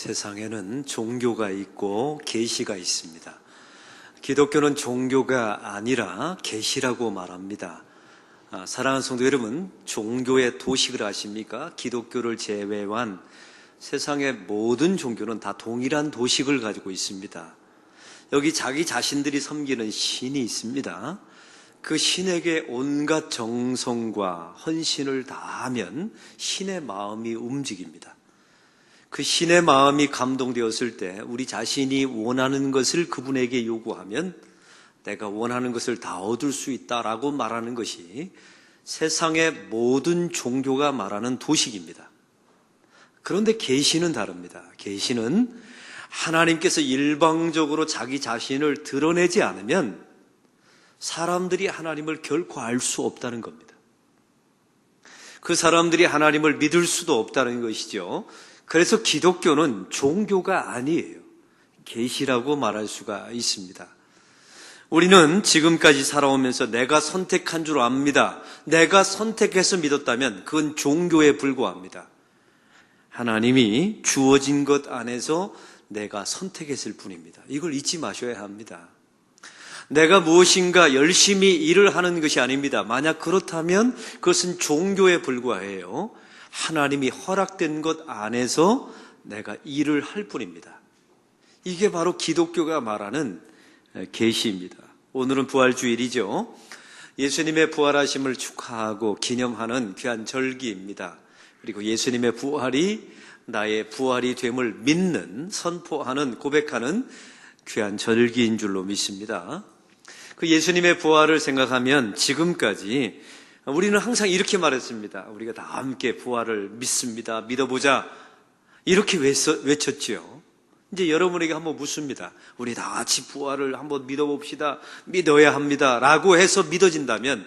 세상에는 종교가 있고 계시가 있습니다. 기독교는 종교가 아니라 계시라고 말합니다. 사랑하는 성도 여러분, 종교의 도식을 아십니까? 기독교를 제외한 세상의 모든 종교는 다 동일한 도식을 가지고 있습니다. 여기 자기 자신들이 섬기는 신이 있습니다. 그 신에게 온갖 정성과 헌신을 다하면 신의 마음이 움직입니다. 그 신의 마음이 감동되었을 때 우리 자신이 원하는 것을 그분에게 요구하면 내가 원하는 것을 다 얻을 수 있다라고 말하는 것이 세상의 모든 종교가 말하는 도식입니다. 그런데 계시는 다릅니다. 계시는 하나님께서 일방적으로 자기 자신을 드러내지 않으면 사람들이 하나님을 결코 알 수 없다는 겁니다. 그 사람들이 하나님을 믿을 수도 없다는 것이죠. 그래서 기독교는 종교가 아니에요. 계시라고 말할 수가 있습니다. 우리는 지금까지 살아오면서 내가 선택한 줄 압니다. 내가 선택해서 믿었다면 그건 종교에 불과합니다. 하나님이 주어진 것 안에서 내가 선택했을 뿐입니다. 이걸 잊지 마셔야 합니다. 내가 무엇인가 열심히 일을 하는 것이 아닙니다. 만약 그렇다면 그것은 종교에 불과해요. 하나님이 허락된 것 안에서 내가 일을 할 뿐입니다. 이게 바로 기독교가 말하는 계시입니다. 오늘은 부활주일이죠. 예수님의 부활하심을 축하하고 기념하는 귀한 절기입니다. 그리고 예수님의 부활이 나의 부활이 됨을 믿는, 선포하는, 고백하는 귀한 절기인 줄로 믿습니다. 그 예수님의 부활을 생각하면 지금까지 우리는 항상 이렇게 말했습니다. 우리가 다 함께 부활을 믿습니다. 믿어보자. 이렇게 외쳤지요. 이제 여러분에게 한번 묻습니다. 우리 다 같이 부활을 한번 믿어봅시다. 믿어야 합니다. 라고 해서 믿어진다면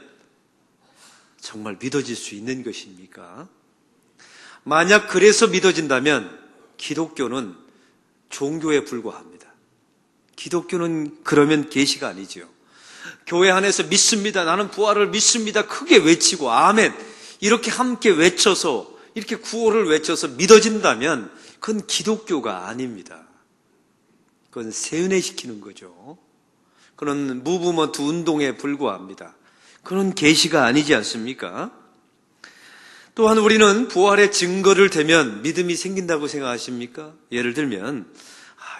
정말 믿어질 수 있는 것입니까? 만약 그래서 믿어진다면 기독교는 종교에 불과합니다. 기독교는 그러면 계시가 아니죠. 교회 안에서 믿습니다. 나는 부활을 믿습니다. 크게 외치고 아멘. 이렇게 함께 외쳐서 이렇게 구호를 외쳐서 믿어진다면 그건 기독교가 아닙니다. 그건 세은회시키는 거죠. 그런 무브먼트 운동에 불과합니다. 그런 계시가 아니지 않습니까? 또한 우리는 부활의 증거를 대면 믿음이 생긴다고 생각하십니까? 예를 들면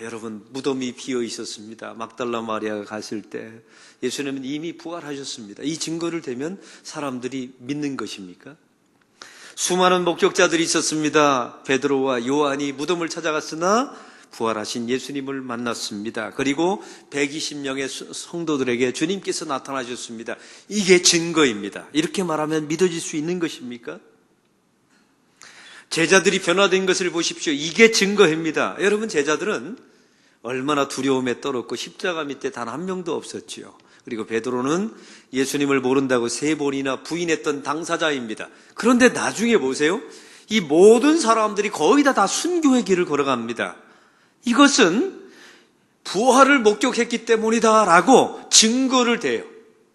여러분 무덤이 비어 있었습니다. 막달라 마리아가 갔을 때 예수님은 이미 부활하셨습니다. 이 증거를 대면 사람들이 믿는 것입니까? 수많은 목격자들이 있었습니다. 베드로와 요한이 무덤을 찾아갔으나 부활하신 예수님을 만났습니다. 그리고 120명의 성도들에게 주님께서 나타나셨습니다. 이게 증거입니다. 이렇게 말하면 믿어질 수 있는 것입니까? 제자들이 변화된 것을 보십시오. 이게 증거입니다. 여러분, 제자들은 얼마나 두려움에 떨었고 십자가 밑에 단 한 명도 없었지요. 그리고 베드로는 예수님을 모른다고 3번이나 부인했던 당사자입니다. 그런데 나중에 보세요. 이 모든 사람들이 거의 다 순교의 길을 걸어갑니다. 이것은 부활을 목격했기 때문이다라고 증거를 대요.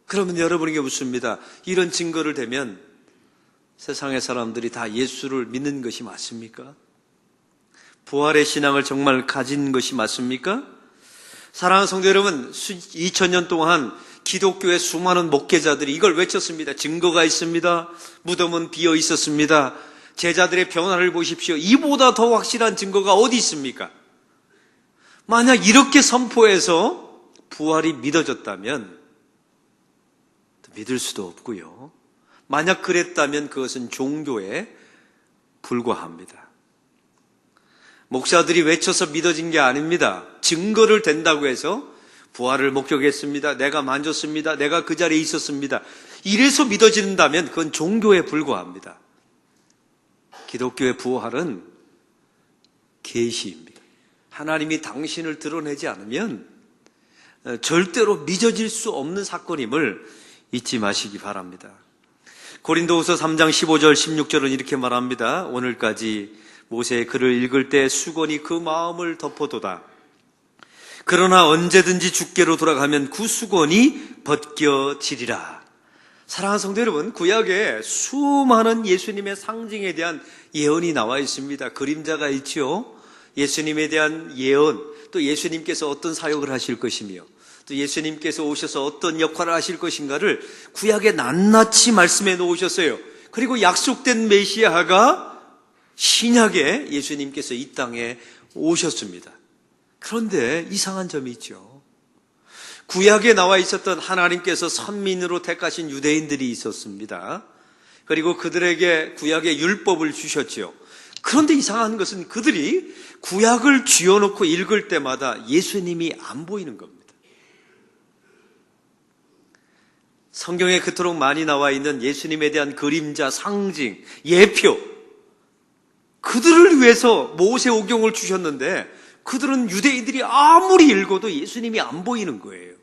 그러면 여러분에게 묻습니다. 이런 증거를 대면 세상의 사람들이 다 예수를 믿는 것이 맞습니까? 부활의 신앙을 정말 가진 것이 맞습니까? 사랑하는 성도 여러분, 2000년 동안 기독교의 수많은 목회자들이 이걸 외쳤습니다. 증거가 있습니다. 무덤은 비어 있었습니다. 제자들의 변화를 보십시오. 이보다 더 확실한 증거가 어디 있습니까? 만약 이렇게 선포해서 부활이 믿어졌다면 믿을 수도 없고요. 만약 그랬다면 그것은 종교에 불과합니다. 목사들이 외쳐서 믿어진 게 아닙니다. 증거를 댄다고 해서 부활을 목격했습니다. 내가 만졌습니다. 내가 그 자리에 있었습니다. 이래서 믿어진다면 그건 종교에 불과합니다. 기독교의 부활은 계시입니다. 하나님이 당신을 드러내지 않으면 절대로 믿어질 수 없는 사건임을 잊지 마시기 바랍니다. 고린도후서 3장 15절 16절은 이렇게 말합니다. 오늘까지 모세의 글을 읽을 때 수건이 그 마음을 덮어도다. 그러나 언제든지 주께로 돌아가면 그 수건이 벗겨지리라. 사랑하는 성도 여러분, 구약에 수많은 예수님의 상징에 대한 예언이 나와 있습니다. 그림자가 있죠. 예수님에 대한 예언, 또 예수님께서 어떤 사역을 하실 것이며 또 예수님께서 오셔서 어떤 역할을 하실 것인가를 구약에 낱낱이 말씀해 놓으셨어요. 그리고 약속된 메시아가 신약에 예수님께서 이 땅에 오셨습니다. 그런데 이상한 점이 있죠. 구약에 나와 있었던 하나님께서 선민으로 택하신 유대인들이 있었습니다. 그리고 그들에게 구약의 율법을 주셨죠. 그런데 이상한 것은 그들이 구약을 쥐어놓고 읽을 때마다 예수님이 안 보이는 겁니다. 성경에 그토록 많이 나와 있는 예수님에 대한 그림자, 상징, 예표, 그들을 위해서 모세오경을 주셨는데 그들은 유대인들이 아무리 읽어도 예수님이 안 보이는 거예요.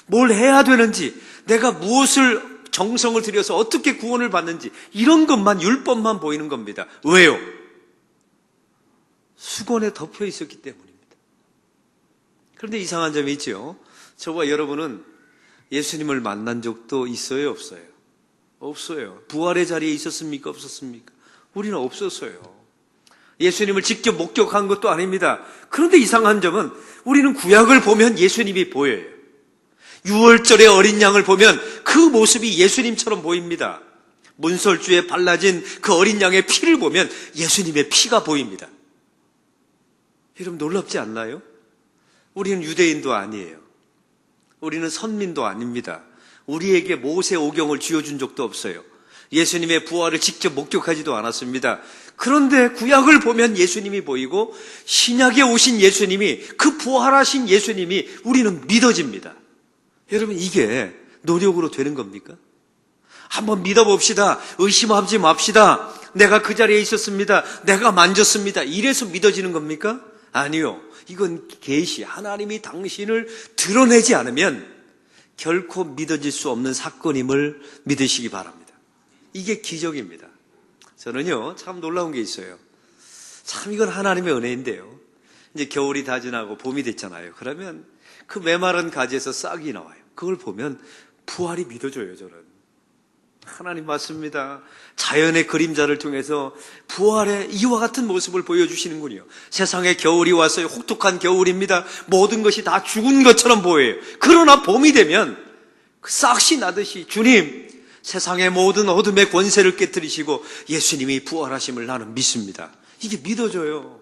뭘 해야 되는지, 내가 무엇을 정성을 들여서 어떻게 구원을 받는지 이런 것만, 율법만 보이는 겁니다. 왜요? 수건에 덮여 있었기 때문입니다. 그런데 이상한 점이 있죠. 저와 여러분은 예수님을 만난 적도 있어요, 없어요? 없어요. 부활의 자리에 있었습니까, 없었습니까? 우리는 없었어요. 예수님을 직접 목격한 것도 아닙니다. 그런데 이상한 점은 우리는 구약을 보면 예수님이 보여요. 유월절의 어린 양을 보면 그 모습이 예수님처럼 보입니다. 문설주에 발라진 그 어린 양의 피를 보면 예수님의 피가 보입니다. 여러분 놀랍지 않나요? 우리는 유대인도 아니에요. 우리는 선민도 아닙니다. 우리에게 모세오경을 쥐어준 적도 없어요. 예수님의 부활을 직접 목격하지도 않았습니다. 그런데 구약을 보면 예수님이 보이고 신약에 오신 예수님이, 그 부활하신 예수님이 우리는 믿어집니다. 여러분 이게 노력으로 되는 겁니까? 한번 믿어봅시다. 의심하지 맙시다. 내가 그 자리에 있었습니다. 내가 만졌습니다. 이래서 믿어지는 겁니까? 아니요. 이건 계시, 하나님이 당신을 드러내지 않으면 결코 믿어질 수 없는 사건임을 믿으시기 바랍니다. 이게 기적입니다. 저는요, 참 놀라운 게 있어요. 참 이건 하나님의 은혜인데요. 이제 겨울이 다 지나고 봄이 됐잖아요. 그러면 그 메마른 가지에서 싹이 나와요. 그걸 보면 부활이 믿어져요, 저는. 하나님 맞습니다. 자연의 그림자를 통해서 부활의 이와 같은 모습을 보여주시는군요. 세상에 겨울이 왔어요. 혹독한 겨울입니다. 모든 것이 다 죽은 것처럼 보여요. 그러나 봄이 되면 그 싹이 나듯이 주님, 세상의 모든 어둠의 권세를 깨뜨리시고 예수님이 부활하심을 나는 믿습니다. 이게 믿어져요.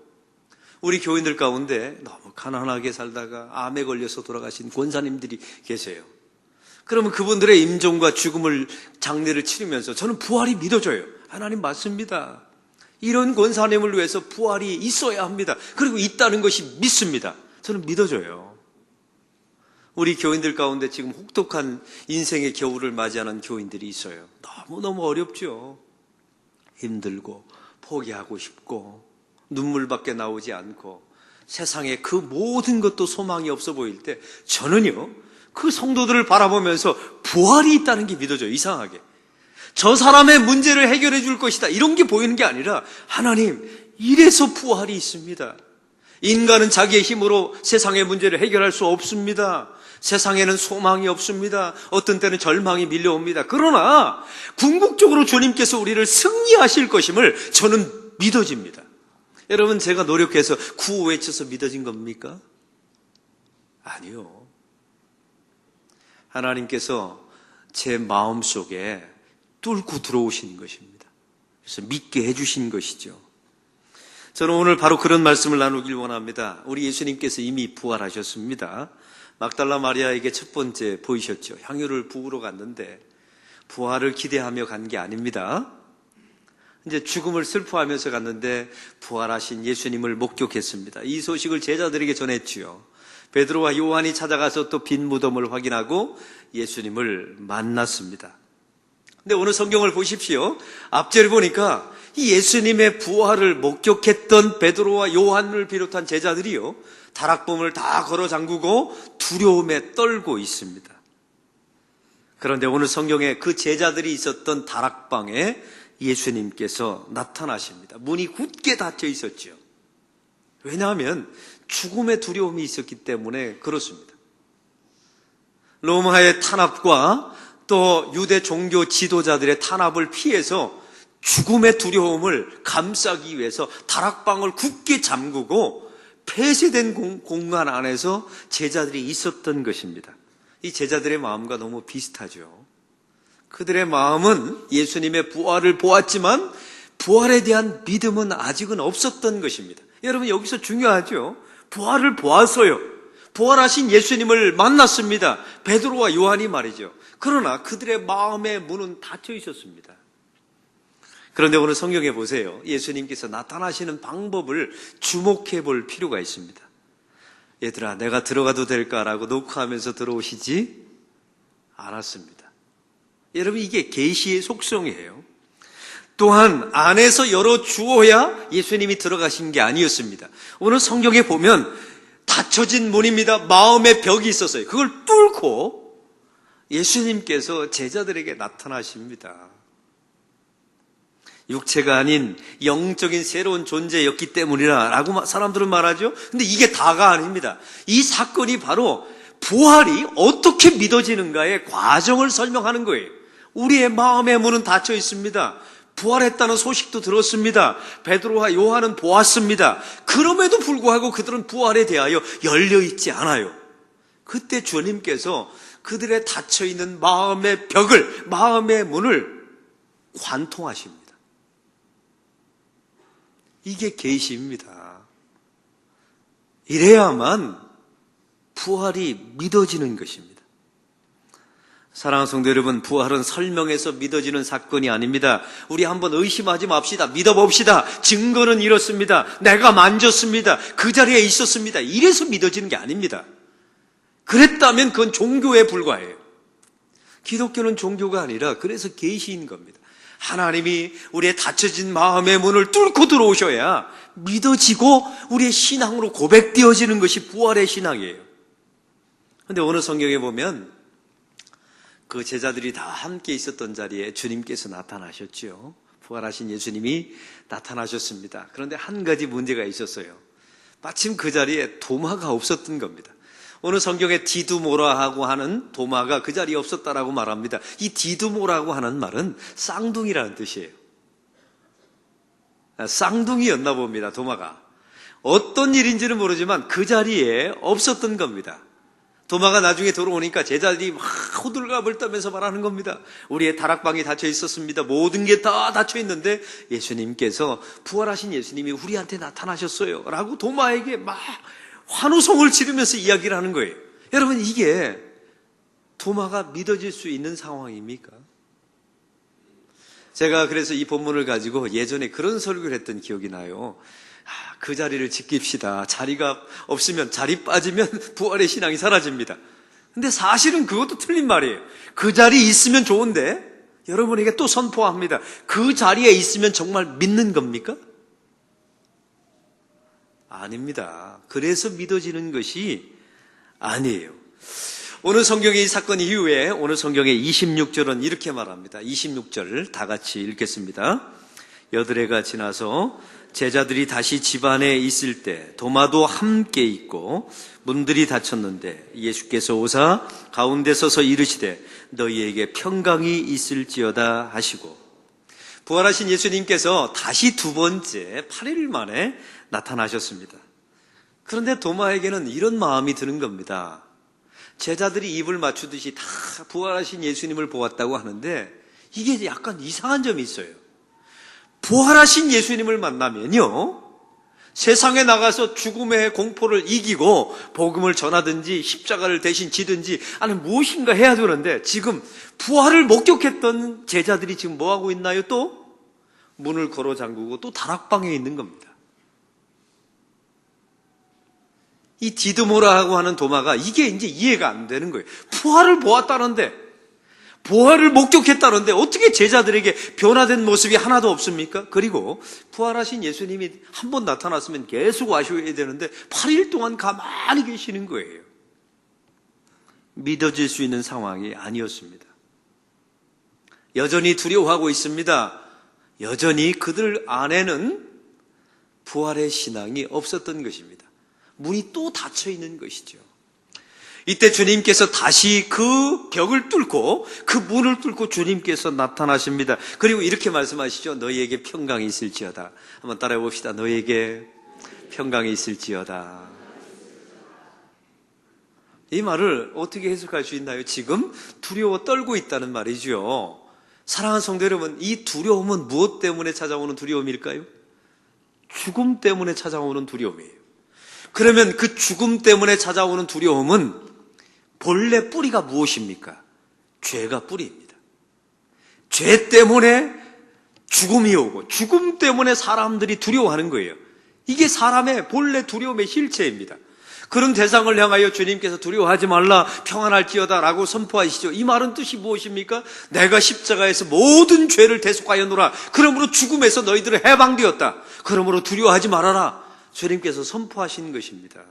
우리 교인들 가운데 너무 가난하게 살다가 암에 걸려서 돌아가신 권사님들이 계세요. 그러면 그분들의 임종과 죽음을, 장례를 치르면서 저는 부활이 믿어져요. 하나님 맞습니다. 이런 권사님을 위해서 부활이 있어야 합니다. 그리고 있다는 것이 믿습니다. 저는 믿어져요. 우리 교인들 가운데 지금 혹독한 인생의 겨울을 맞이하는 교인들이 있어요. 너무너무 어렵죠. 힘들고 포기하고 싶고 눈물밖에 나오지 않고 세상에 그 모든 것도 소망이 없어 보일 때 저는요, 그 성도들을 바라보면서 부활이 있다는 게 믿어져요. 이상하게. 저 사람의 문제를 해결해 줄 것이다 이런 게 보이는 게 아니라 하나님, 이래서 부활이 있습니다. 인간은 자기의 힘으로 세상의 문제를 해결할 수 없습니다. 세상에는 소망이 없습니다. 어떤 때는 절망이 밀려옵니다. 그러나 궁극적으로 주님께서 우리를 승리하실 것임을 저는 믿어집니다. 여러분, 제가 노력해서 구호 외쳐서 믿어진 겁니까? 아니요. 하나님께서 제 마음속에 뚫고 들어오신 것입니다. 그래서 믿게 해주신 것이죠. 저는 오늘 바로 그런 말씀을 나누길 원합니다. 우리 예수님께서 이미 부활하셨습니다. 막달라 마리아에게 첫 번째 보이셨죠. 향유를 부으러 갔는데 부활을 기대하며 간 게 아닙니다. 이제 죽음을 슬퍼하면서 갔는데 부활하신 예수님을 목격했습니다. 이 소식을 제자들에게 전했지요. 베드로와 요한이 찾아가서 또 빈 무덤을 확인하고 예수님을 만났습니다. 근데 오늘 성경을 보십시오. 앞절을 보니까 이 예수님의 부활을 목격했던 베드로와 요한을 비롯한 제자들이요, 다락봉을 다 걸어 잠그고 두려움에 떨고 있습니다. 그런데 오늘 성경에 그 제자들이 있었던 다락방에 예수님께서 나타나십니다. 문이 굳게 닫혀 있었죠. 왜냐하면 죽음의 두려움이 있었기 때문에 그렇습니다. 로마의 탄압과 또 유대 종교 지도자들의 탄압을 피해서 죽음의 두려움을 감싸기 위해서 다락방을 굳게 잠그고 폐쇄된 공간 안에서 제자들이 있었던 것입니다. 이 제자들의 마음과 너무 비슷하죠. 그들의 마음은 예수님의 부활을 보았지만 부활에 대한 믿음은 아직은 없었던 것입니다. 여러분, 여기서 중요하죠. 부활을 보았어요. 부활하신 예수님을 만났습니다. 베드로와 요한이 말이죠. 그러나 그들의 마음의 문은 닫혀 있었습니다. 그런데 오늘 성경에 보세요. 예수님께서 나타나시는 방법을 주목해 볼 필요가 있습니다. 얘들아, 내가 들어가도 될까라고 녹화하면서 들어오시지 않았습니다. 여러분, 이게 계시의 속성이에요. 또한 안에서 열어주어야 예수님이 들어가신 게 아니었습니다. 오늘 성경에 보면 닫혀진 문입니다. 마음의 벽이 있었어요. 그걸 뚫고 예수님께서 제자들에게 나타나십니다. 육체가 아닌 영적인 새로운 존재였기 때문이라 라고 사람들은 말하죠. 근데 이게 다가 아닙니다. 이 사건이 바로 부활이 어떻게 믿어지는가의 과정을 설명하는 거예요. 우리의 마음의 문은 닫혀 있습니다. 부활했다는 소식도 들었습니다. 베드로와 요한은 보았습니다. 그럼에도 불구하고 그들은 부활에 대하여 열려있지 않아요. 그때 주님께서 그들의 닫혀있는 마음의 벽을, 마음의 문을 관통하십니다. 이게 계시입니다. 이래야만 부활이 믿어지는 것입니다. 사랑하는 성도 여러분, 부활은 설명해서 믿어지는 사건이 아닙니다. 우리 한번 의심하지 맙시다. 믿어봅시다. 증거는 이렇습니다. 내가 만졌습니다. 그 자리에 있었습니다. 이래서 믿어지는 게 아닙니다. 그랬다면 그건 종교에 불과해요. 기독교는 종교가 아니라 그래서 계시인 겁니다. 하나님이 우리의 닫혀진 마음의 문을 뚫고 들어오셔야 믿어지고 우리의 신앙으로 고백되어지는 것이 부활의 신앙이에요. 그런데 오늘 성경에 보면 그 제자들이 다 함께 있었던 자리에 주님께서 나타나셨죠. 부활하신 예수님이 나타나셨습니다. 그런데 한 가지 문제가 있었어요. 마침 그 자리에 도마가 없었던 겁니다. 오늘 성경에 디두모라고 하는 도마가 그 자리에 없었다라고 말합니다. 이 디두모라고 하는 말은 쌍둥이라는 뜻이에요. 쌍둥이였나 봅니다, 도마가. 어떤 일인지는 모르지만 그 자리에 없었던 겁니다. 도마가 나중에 돌아오니까 제자들이 막 호들갑을 떨면서 말하는 겁니다. 우리의 다락방이 닫혀 있었습니다. 모든 게 다 닫혀 있는데 예수님께서, 부활하신 예수님이 우리한테 나타나셨어요 라고 도마에게 막 환호성을 지르면서 이야기를 하는 거예요. 여러분, 이게 도마가 믿어질 수 있는 상황입니까? 제가 그래서 이 본문을 가지고 예전에 그런 설교를 했던 기억이 나요. 그 자리를 지킵시다. 자리가 없으면, 자리 빠지면 부활의 신앙이 사라집니다. 근데 사실은 그것도 틀린 말이에요. 그 자리에 있으면 좋은데 여러분에게 또 선포합니다. 그 자리에 있으면 정말 믿는 겁니까? 아닙니다. 그래서 믿어지는 것이 아니에요. 오늘 성경의 이 사건 이후에 오늘 성경의 26절은 이렇게 말합니다. 26절 다 같이 읽겠습니다. 여드레가 지나서 제자들이 다시 집 안에 있을 때 도마도 함께 있고 문들이 닫혔는데 예수께서 오사 가운데 서서 이르시되 너희에게 평강이 있을지어다 하시고, 부활하신 예수님께서 다시 두 번째 8일 만에 나타나셨습니다. 그런데 도마에게는 이런 마음이 드는 겁니다. 제자들이 입을 맞추듯이 다 부활하신 예수님을 보았다고 하는데 이게 약간 이상한 점이 있어요. 부활하신 예수님을 만나면요, 세상에 나가서 죽음의 공포를 이기고 복음을 전하든지 십자가를 대신 지든지 아니 무엇인가 해야 되는데 지금 부활을 목격했던 제자들이 지금 뭐하고 있나요? 또 문을 걸어 잠그고 또 다락방에 있는 겁니다. 이 디드모라고 하는 도마가 이게 이제 이해가 안 되는 거예요. 부활을 보았다는데, 부활을 목격했다는데 어떻게 제자들에게 변화된 모습이 하나도 없습니까? 그리고 부활하신 예수님이 한 번 나타났으면 계속 와셔야 되는데 8일 동안 가만히 계시는 거예요. 믿어질 수 있는 상황이 아니었습니다. 여전히 두려워하고 있습니다. 여전히 그들 안에는 부활의 신앙이 없었던 것입니다. 문이 또 닫혀 있는 것이죠. 이때 주님께서 다시 그 벽을 뚫고 그 문을 뚫고 주님께서 나타나십니다. 그리고 이렇게 말씀하시죠. 너희에게 평강이 있을지어다. 한번 따라해 봅시다. 너희에게 평강이 있을지어다. 이 말을 어떻게 해석할 수 있나요? 지금 두려워 떨고 있다는 말이죠. 사랑하는 성도 여러분, 이 두려움은 무엇 때문에 찾아오는 두려움일까요? 죽음 때문에 찾아오는 두려움이에요. 그러면 그 죽음 때문에 찾아오는 두려움은 본래 뿌리가 무엇입니까? 죄가 뿌리입니다. 죄 때문에 죽음이 오고 죽음 때문에 사람들이 두려워하는 거예요. 이게 사람의 본래 두려움의 실체입니다. 그런 대상을 향하여 주님께서 두려워하지 말라, 평안할지어다 라고 선포하시죠. 이 말은 뜻이 무엇입니까? 내가 십자가에서 모든 죄를 대속하였노라. 그러므로 죽음에서 너희들은 해방되었다. 그러므로 두려워하지 말아라. 주님께서 선포하신 것입니다.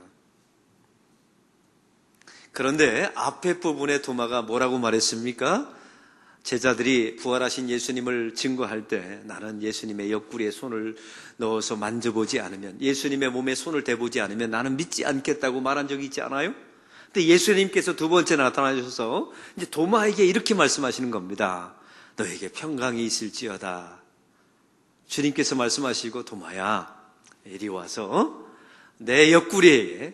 그런데 앞에 부분에 도마가 뭐라고 말했습니까? 제자들이 부활하신 예수님을 증거할 때 나는 예수님의 옆구리에 손을 넣어서 만져보지 않으면, 예수님의 몸에 손을 대보지 않으면 나는 믿지 않겠다고 말한 적이 있지 않아요? 근데 예수님께서 두 번째 나타나셔서 이제 도마에게 이렇게 말씀하시는 겁니다. 너에게 평강이 있을지어다. 주님께서 말씀하시고, 도마야, 이리 와서 내 옆구리에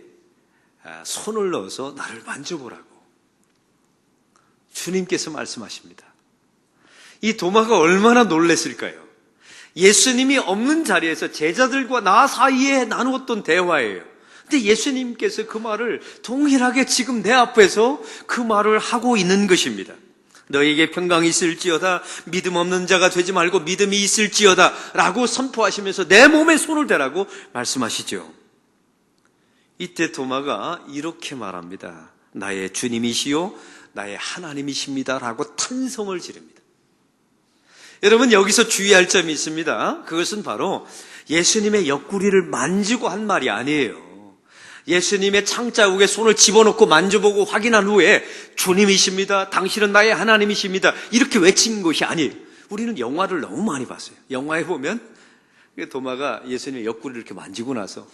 손을 넣어서 나를 만져보라고 주님께서 말씀하십니다. 이 도마가 얼마나 놀랐을까요? 예수님이 없는 자리에서 제자들과 나 사이에 나누었던 대화예요. 근데 예수님께서 그 말을 동일하게 지금 내 앞에서 그 말을 하고 있는 것입니다. 너에게 평강이 있을지어다. 믿음 없는 자가 되지 말고 믿음이 있을지어다 라고 선포하시면서 내 몸에 손을 대라고 말씀하시죠. 이때 도마가 이렇게 말합니다. 나의 주님이시요 나의 하나님이십니다 라고 탄성을 지릅니다. 여러분, 여기서 주의할 점이 있습니다. 그것은 바로 예수님의 옆구리를 만지고 한 말이 아니에요. 예수님의 창자국에 손을 집어넣고 만져보고 확인한 후에 주님이십니다, 당신은 나의 하나님이십니다 이렇게 외친 것이 아니에요. 우리는 영화를 너무 많이 봤어요. 영화에 보면 도마가 예수님의 옆구리를 이렇게 만지고 나서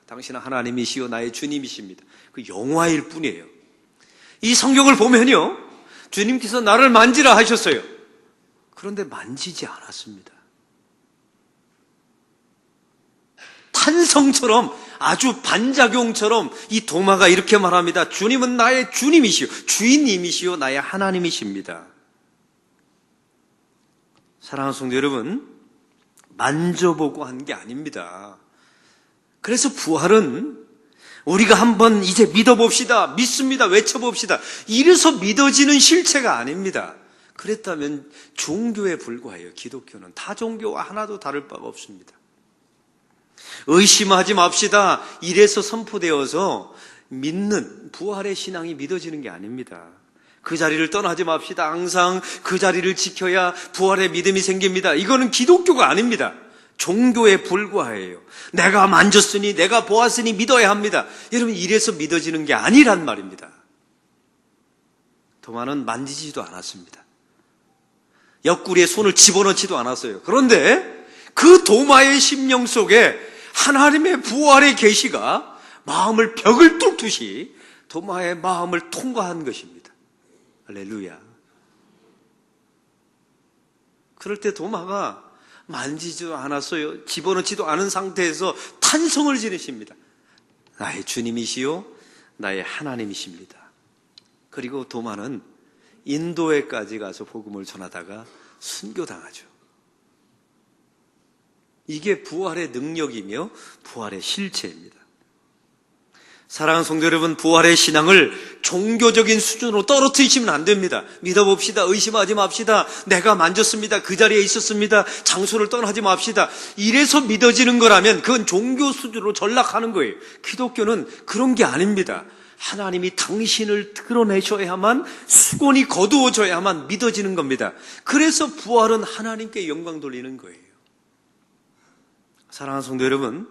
당신은 하나님이시요 나의 주님이십니다. 그 영화일 뿐이에요. 이 성경을 보면요, 주님께서 나를 만지라 하셨어요. 그런데 만지지 않았습니다. 탄성처럼, 아주 반작용처럼 이 도마가 이렇게 말합니다. 주님은 나의 주님이시요 주인님이시요 나의 하나님이십니다. 사랑하는 성도 여러분, 만져보고 한 게 아닙니다. 그래서 부활은 우리가 한번 이제 믿어봅시다, 믿습니다, 외쳐봅시다 이래서 믿어지는 실체가 아닙니다. 그랬다면 종교에 불과해요. 기독교는 타 종교와 하나도 다를 바가 없습니다. 의심하지 맙시다 이래서 선포되어서 믿는 부활의 신앙이 믿어지는 게 아닙니다. 그 자리를 떠나지 맙시다, 항상 그 자리를 지켜야 부활의 믿음이 생깁니다. 이거는 기독교가 아닙니다. 종교에 불과해요. 내가 만졌으니 내가 보았으니 믿어야 합니다. 여러분, 이래서 믿어지는 게 아니란 말입니다. 도마는 만지지도 않았습니다. 옆구리에 손을 집어넣지도 않았어요. 그런데 그 도마의 심령 속에 하나님의 부활의 계시가 마음을 벽을 뚫듯이 도마의 마음을 통과한 것입니다. 할렐루야. 그럴 때 도마가 만지지도 않았어요. 집어넣지도 않은 상태에서 탄성을 지르십니다. 나의 주님이시요 나의 하나님이십니다. 그리고 도마는 인도에까지 가서 복음을 전하다가 순교당하죠. 이게 부활의 능력이며 부활의 실체입니다. 사랑하는 성도 여러분, 부활의 신앙을 종교적인 수준으로 떨어뜨리시면 안 됩니다. 믿어봅시다, 의심하지 맙시다, 내가 만졌습니다, 그 자리에 있었습니다, 장소를 떠나지 맙시다 이래서 믿어지는 거라면 그건 종교 수준으로 전락하는 거예요. 기독교는 그런 게 아닙니다. 하나님이 당신을 드러내셔야만, 수건이 거두어져야만 믿어지는 겁니다. 그래서 부활은 하나님께 영광 돌리는 거예요. 사랑하는 성도 여러분,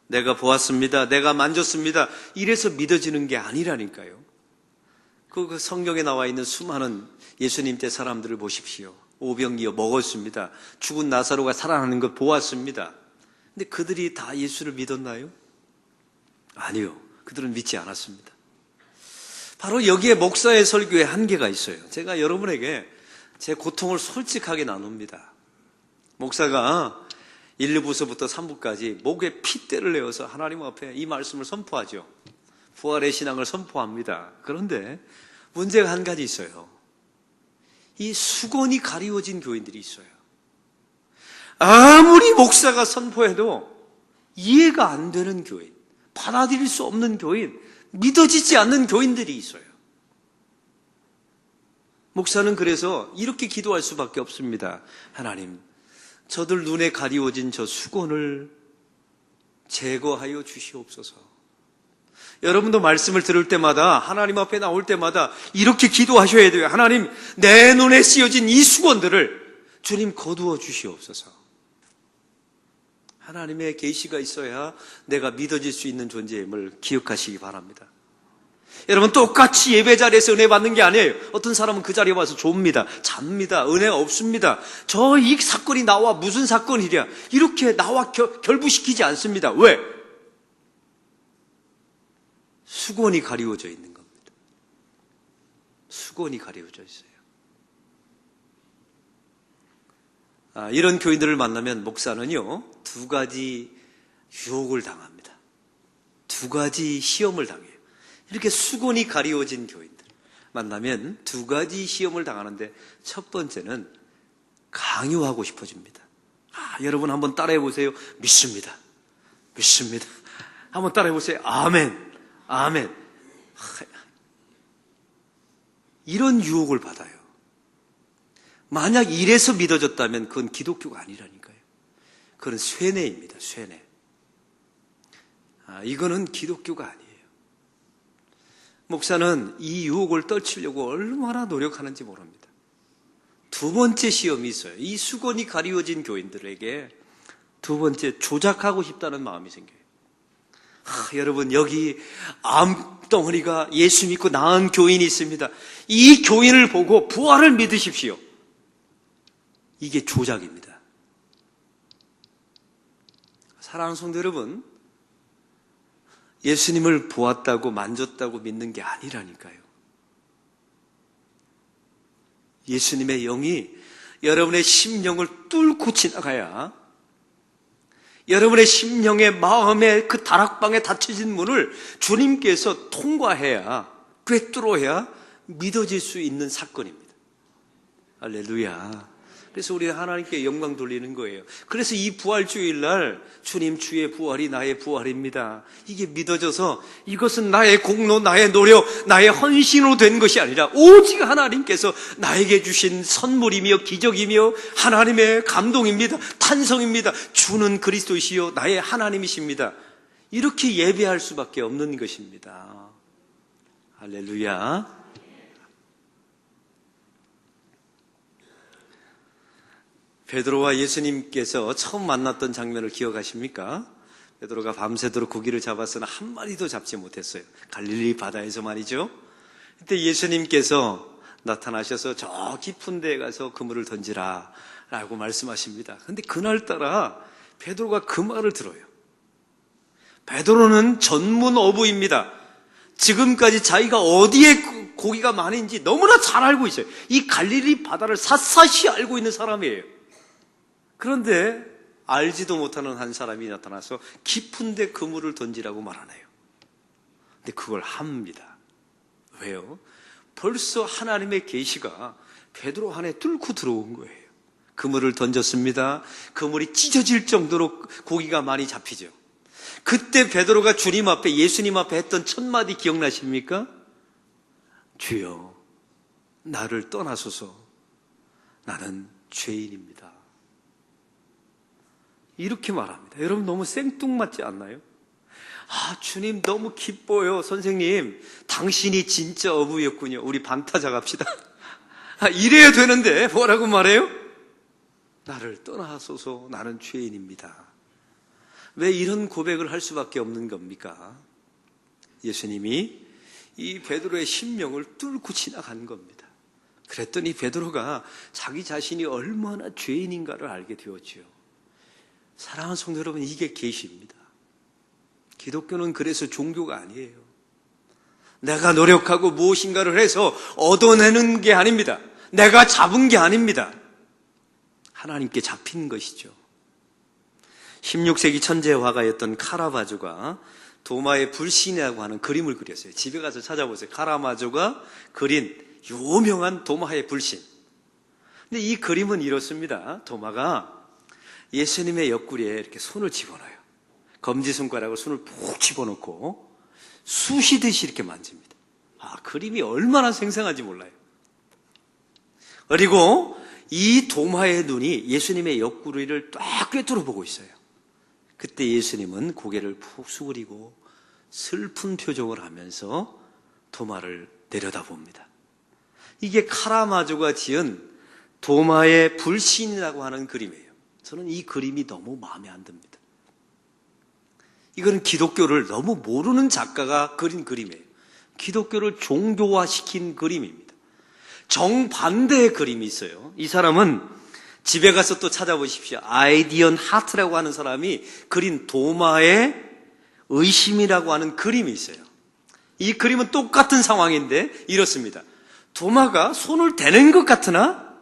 내가 보았습니다, 내가 만졌습니다 이래서 믿어지는 게 아니라니까요. 그 성경에 나와 있는 수많은 예수님 때 사람들을 보십시오. 오병이어 먹었습니다. 죽은 나사로가 살아나는 것 보았습니다. 근데 그들이 다 예수를 믿었나요? 아니요. 그들은 믿지 않았습니다. 바로 여기에 목사의 설교의 한계가 있어요. 제가 여러분에게 제 고통을 솔직하게 나눕니다. 목사가 1, 2부서부터 3부까지 목에 핏대를 내어서 하나님 앞에 이 말씀을 선포하죠. 부활의 신앙을 선포합니다. 그런데 문제가 한 가지 있어요. 이 수건이 가리워진 교인들이 있어요. 아무리 목사가 선포해도 이해가 안 되는 교인, 받아들일 수 없는 교인, 믿어지지 않는 교인들이 있어요. 목사는 그래서 이렇게 기도할 수밖에 없습니다. 하나님, 저들 눈에 가리워진 저 수건을 제거하여 주시옵소서. 여러분도 말씀을 들을 때마다, 하나님 앞에 나올 때마다 이렇게 기도하셔야 돼요. 하나님, 내 눈에 씌어진 이 수건들을 주님 거두어 주시옵소서. 하나님의 계시가 있어야 내가 믿어질 수 있는 존재임을 기억하시기 바랍니다. 여러분, 똑같이 예배 자리에서 은혜 받는 게 아니에요. 어떤 사람은 그 자리에 와서 좁니다, 잡니다, 은혜가 없습니다. 저 이 사건이 나와 무슨 사건이랴, 이렇게 나와 결부시키지 않습니다. 왜? 수건이 가리워져 있는 겁니다. 수건이 가리워져 있어요. 이런 교인들을 만나면 목사는요, 두 가지 유혹을 당합니다. 두 가지 시험을 당해요. 이렇게 수건이 가리워진 교인들 만나면 두 가지 시험을 당하는데, 첫 번째는 강요하고 싶어집니다. 여러분 한번 따라해 보세요. 믿습니다. 믿습니다. 한번 따라해 보세요. 아멘. 아멘. 이런 유혹을 받아요. 만약 이래서 믿어졌다면 그건 기독교가 아니라니까요. 그건 쇠뇌입니다. 쇠뇌. 이거는 기독교가 아니에요. 목사는 이 유혹을 떨치려고 얼마나 노력하는지 모릅니다. 두 번째 시험이 있어요. 이 수건이 가리워진 교인들에게 두 번째, 조작하고 싶다는 마음이 생겨요. 여러분, 여기 암덩어리가 예수 믿고 나은 교인이 있습니다. 이 교인을 보고 부활을 믿으십시오. 이게 조작입니다. 사랑하는 성도 여러분, 예수님을 보았다고 만졌다고 믿는 게 아니라니까요. 예수님의 영이 여러분의 심령을 뚫고 지나가야, 여러분의 심령의 마음의 그 다락방에 닫혀진 문을 주님께서 통과해야, 꿰뚫어야 믿어질 수 있는 사건입니다. 할렐루야. 그래서 우리 하나님께 영광 돌리는 거예요. 그래서 이 부활주일날 주님, 주의 부활이 나의 부활입니다, 이게 믿어져서 이것은 나의 공로, 나의 노력, 나의 헌신으로 된 것이 아니라 오직 하나님께서 나에게 주신 선물이며 기적이며 하나님의 감동입니다, 탄성입니다, 주는 그리스도이시요 나의 하나님이십니다, 이렇게 예배할 수밖에 없는 것입니다. 할렐루야. 베드로와 예수님께서 처음 만났던 장면을 기억하십니까? 베드로가 밤새도록 고기를 잡았으나 한 마리도 잡지 못했어요. 갈릴리 바다에서 말이죠. 그때 예수님께서 나타나셔서 저 깊은 데에 가서 그물을 던지라 라고 말씀하십니다. 그런데 그날따라 베드로가 그 말을 들어요. 베드로는 전문 어부입니다. 지금까지 자기가 어디에 고기가 많은지 너무나 잘 알고 있어요. 이 갈릴리 바다를 샅샅이 알고 있는 사람이에요. 그런데 알지도 못하는 한 사람이 나타나서 깊은 데 그물을 던지라고 말하네요. 근데 그걸 합니다. 왜요? 벌써 하나님의 계시가 베드로 안에 뚫고 들어온 거예요. 그물을 던졌습니다. 그물이 찢어질 정도로 고기가 많이 잡히죠. 그때 베드로가 주님 앞에, 예수님 앞에 했던 첫 마디 기억나십니까? 주여, 나를 떠나소서, 나는 죄인입니다. 이렇게 말합니다. 여러분, 너무 생뚱맞지 않나요? 주님 너무 기뻐요. 선생님, 당신이 진짜 어부였군요. 우리 반타작 합시다. 이래야 되는데 뭐라고 말해요? 나를 떠나소서, 나는 죄인입니다. 왜 이런 고백을 할 수밖에 없는 겁니까? 예수님이 이 베드로의 심령을 뚫고 지나간 겁니다. 그랬더니 베드로가 자기 자신이 얼마나 죄인인가를 알게 되었지요. 사랑하는 성도 여러분, 이게 계시입니다. 기독교는 그래서 종교가 아니에요. 내가 노력하고 무엇인가를 해서 얻어내는 게 아닙니다. 내가 잡은 게 아닙니다. 하나님께 잡힌 것이죠. 16세기 천재 화가였던 카라바조가 도마의 불신이라고 하는 그림을 그렸어요. 집에 가서 찾아보세요. 카라바조가 그린 유명한 도마의 불신. 근데 이 그림은 이렇습니다. 도마가 예수님의 옆구리에 이렇게 손을 집어넣어요. 검지손가락으로 손을 푹 집어넣고 쑤시듯이 이렇게 만집니다. 그림이 얼마나 생생한지 몰라요. 그리고 이 도마의 눈이 예수님의 옆구리를 딱 꿰뚫어 보고 있어요. 그때 예수님은 고개를 푹 숙이고 슬픈 표정을 하면서 도마를 내려다봅니다. 이게 카라마조가 지은 도마의 불신이라고 하는 그림이에요. 저는 이 그림이 너무 마음에 안 듭니다. 이거는 기독교를 너무 모르는 작가가 그린 그림이에요. 기독교를 종교화시킨 그림입니다. 정반대의 그림이 있어요. 이 사람은 집에 가서 또 찾아보십시오. 아이디언 하트라고 하는 사람이 그린 도마의 의심이라고 하는 그림이 있어요. 이 그림은 똑같은 상황인데 이렇습니다. 도마가 손을 대는 것 같으나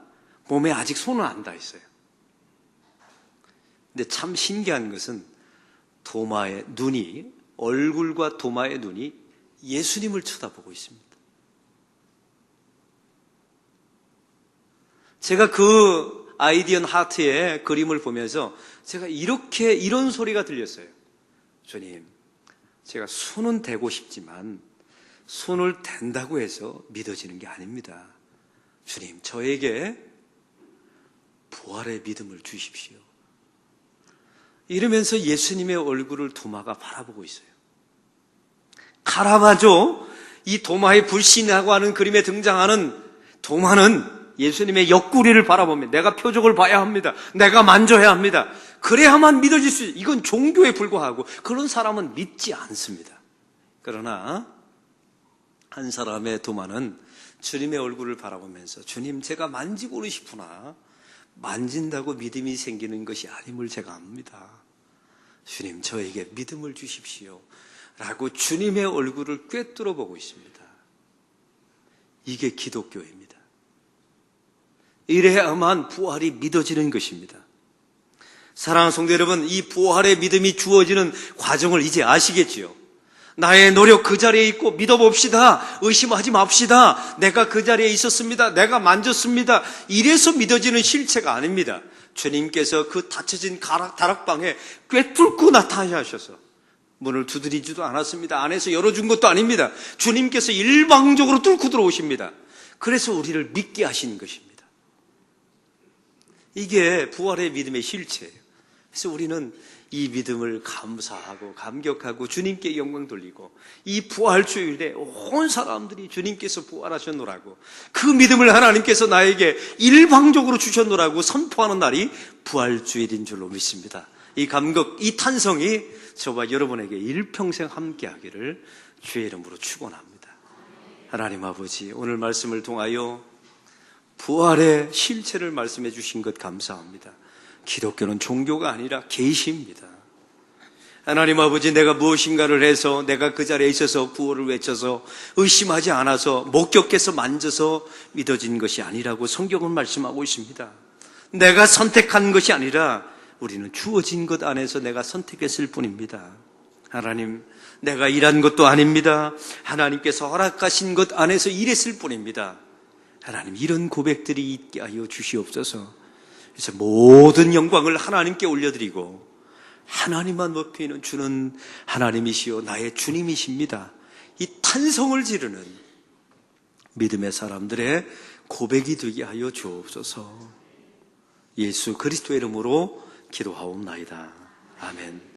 몸에 아직 손은 안 닿아 있어요. 근데 참 신기한 것은 도마의 눈이, 얼굴과 도마의 눈이 예수님을 쳐다보고 있습니다. 제가 그 아이디언 하트의 그림을 보면서 제가 이런 소리가 들렸어요. 주님, 제가 손은 대고 싶지만 손을 댄다고 해서 믿어지는 게 아닙니다. 주님, 저에게 부활의 믿음을 주십시오. 이러면서 예수님의 얼굴을 도마가 바라보고 있어요. 카라바조, 이 도마의 불신이라고 하는 그림에 등장하는 도마는 예수님의 옆구리를 바라보면 내가 표적을 봐야 합니다. 내가 만져야 합니다. 그래야만 믿어질 수 있어요. 이건 종교에 불과하고 그런 사람은 믿지 않습니다. 그러나 한 사람의 도마는 주님의 얼굴을 바라보면서 주님, 제가 만지고는 싶으나 만진다고 믿음이 생기는 것이 아님을 제가 압니다. 주님, 저에게 믿음을 주십시오. 라고 주님의 얼굴을 꿰뚫어 보고 있습니다. 이게 기독교입니다. 이래야만 부활이 믿어지는 것입니다. 사랑하는 성도 여러분, 이 부활의 믿음이 주어지는 과정을 이제 아시겠지요? 나의 노력 그 자리에 있고 믿어봅시다. 의심하지 맙시다. 내가 그 자리에 있었습니다. 내가 만졌습니다. 이래서 믿어지는 실체가 아닙니다. 주님께서 그 닫혀진 다락방에 꿰뚫고 나타나셔서 문을 두드리지도 않았습니다. 안에서 열어준 것도 아닙니다. 주님께서 일방적으로 뚫고 들어오십니다. 그래서 우리를 믿게 하신 것입니다. 이게 부활의 믿음의 실체예요. 그래서 우리는 이 믿음을 감사하고 감격하고 주님께 영광 돌리고 이 부활주일에 온 사람들이 주님께서 부활하셨노라고 그 믿음을 하나님께서 나에게 일방적으로 주셨노라고 선포하는 날이 부활주일인 줄로 믿습니다. 이 감격, 이 탄성이 저와 여러분에게 일평생 함께하기를 주의 이름으로 축원합니다. 하나님 아버지, 오늘 말씀을 통하여 부활의 실체를 말씀해 주신 것 감사합니다. 기독교는 종교가 아니라 계시입니다. 하나님 아버지, 내가 무엇인가를 해서 내가 그 자리에 있어서 구호를 외쳐서 의심하지 않아서 목격해서 만져서 믿어진 것이 아니라고 성경은 말씀하고 있습니다. 내가 선택한 것이 아니라 우리는 주어진 것 안에서 내가 선택했을 뿐입니다. 하나님, 내가 일한 것도 아닙니다. 하나님께서 허락하신 것 안에서 일했을 뿐입니다. 하나님, 이런 고백들이 있게 하여 주시옵소서. 그래서 모든 영광을 하나님께 올려드리고 하나님만 높이는 주는 하나님이시요 나의 주님이십니다. 이 탄성을 지르는 믿음의 사람들의 고백이 되게 하여 주옵소서. 예수 그리스도의 이름으로 기도하옵나이다. 아멘.